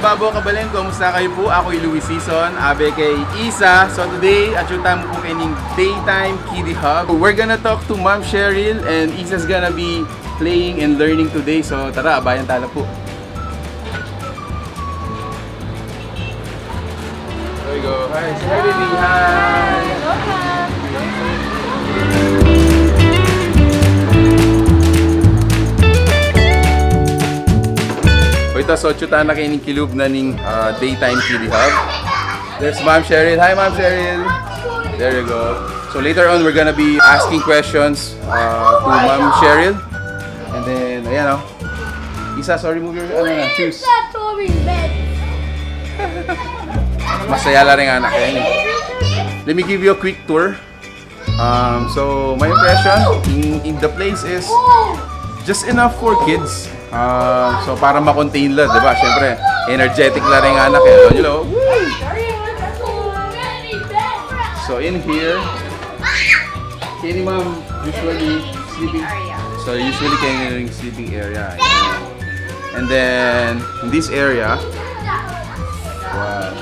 Babo kabalin, kumusta kayo po? Ako yung Louis Season, abe kay Isa. So today, achutan mo po kayong Daytime Kiddie Hub. We're gonna talk to Ma'am Cheryl and Isa's gonna be playing and learning today. So tara, abayan tala po. There we go. Hi, say hi baby. Hi! Ito, so chutan na kayo ng kilub na ng Daytime Kiddie Hub. There's Ma'am Cheryl. Hi Ma'am Cheryl! There you go. So later on, we're gonna be asking questions to Ma'am Cheryl. And then, ayan o. Isa, sorry, move your shoes. Masaya la rin anak yan eh. Let me give you a quick tour. So, my impression in the place is just enough for kids. So para ma-contain lang, 'di ba? Syempre, energetic lang rin anak eh. You know. So in here, Kenny ma'am usually sleeping. So usually Kenny sleeping area. And then in this area, wow.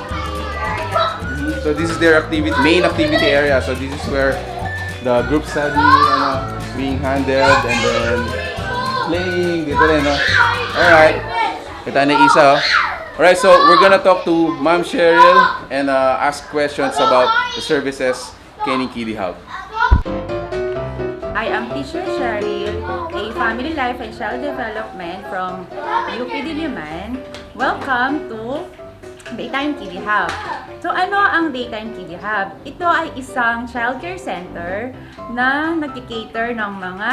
So this is their main activity area. So this is where the group study is being handled, and then playing dito rin, no? Alright. Kita na Isa, oh. Alright, so we're gonna talk to Ma'am Cheryl and ask questions about the services Kenny Kiddie Hub. I am Teacher Cheryl, a Family Life and Child Development from UP Diliman. Welcome to Daytime Kiddie Hub. So ano ang Daytime Kiddie Hub? Ito ay isang childcare center na nagki-cater ng mga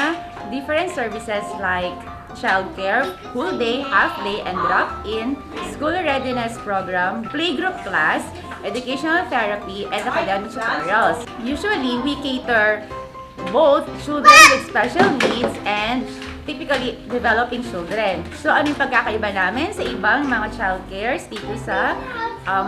different services like childcare, full day, half day, and drop-in, school readiness program, playgroup class, educational therapy, and academic tutorials. Usually, we cater both children with special needs and typically developing children. So, ano yung pagkakaiba namin sa ibang mga childcares dito sa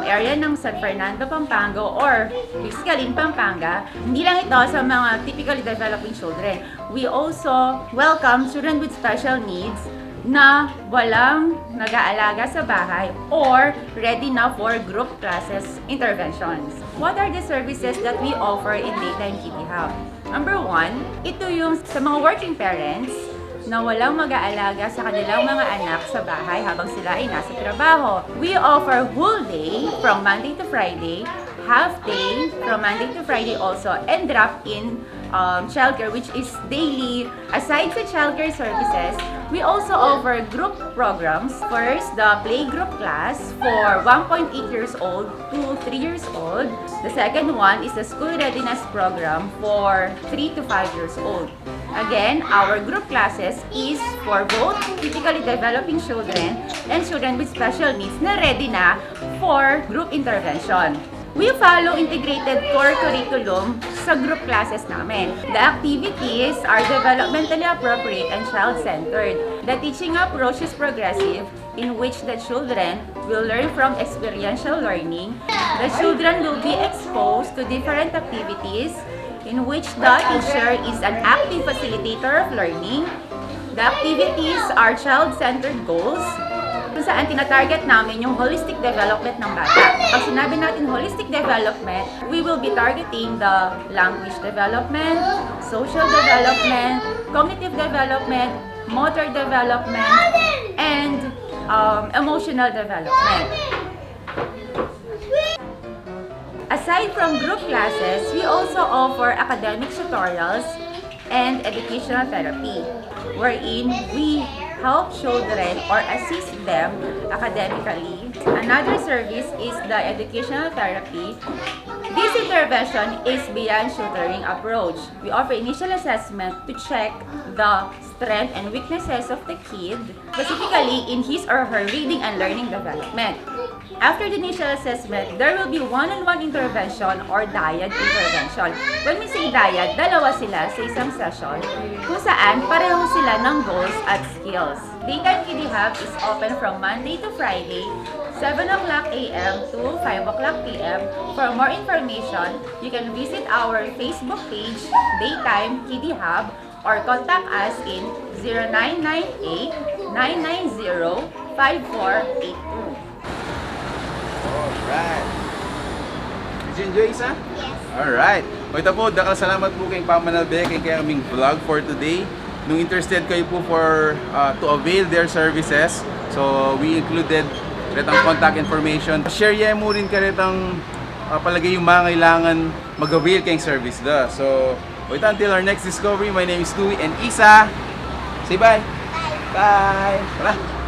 area ng San Fernando, Pampanga, or basically in Pampanga? Hindi lang ito sa mga typically developing children. We also welcome children with special needs na walang nag-aalaga sa bahay or ready na for group classes interventions. What are the services that we offer in Daytime Kiddie Hub? Number one, ito yung sa mga working parents na walang mag-aalaga sa kanilang mga anak sa bahay habang sila ay nasa trabaho. We offer whole day from Monday to Friday, half day from Monday to Friday also, and drop-in childcare, which is daily. Aside sa childcare services, we also offer group programs. First, the playgroup class for 1.8 years old to 3 years old. The second one is the school readiness program for 3 to 5 years old. Again, our group classes is for both typically developing children and children with special needs na ready na for group intervention. We follow integrated core curriculum sa group classes namin. The activities are developmentally appropriate and child-centered. The teaching approach is progressive, in which the children will learn from experiential learning. The children will be exposed to different activities in which the teacher is an active facilitator of learning. The activities are child-centered goals, kung saan tinatarget namin yung holistic development ng bata. Pag sinabi natin holistic development, we will be targeting the language development, social development, cognitive development, motor development, and emotional development. Aside from group classes, we also offer academic tutorials and educational therapy, wherein we help children or assist them academically. Another service is the educational therapy. This intervention is beyond tutoring approach. We offer initial assessment to check the strengths and weaknesses of the kid, specifically in his or her reading and learning development. After the initial assessment, there will be one-on-one intervention or dyad intervention. When we say dyad, dalawa sila sa isang session kung saan pareho sila ng goals at skills. Daytime Kiddie Hub is open from Monday to Friday, 7 o'clock a.m. to 5 o'clock p.m. For more information, you can visit our Facebook page, Daytime Kiddie Hub, or contact us in 0998-990-5482. Alright. Did you enjoy, Isa? Yes. Alright. O ito po, dakal salamat po kay Pamanalbe, kay kaming vlog for today. Nung interested kayo po to avail their services, so we included retang contact information. Share yan mo rin ka retang palagay yung mga kailangan mag-avail kayong service da. So, wait until our next discovery. My name is Louie and Isa. Say bye. Bye. Bye. Tara.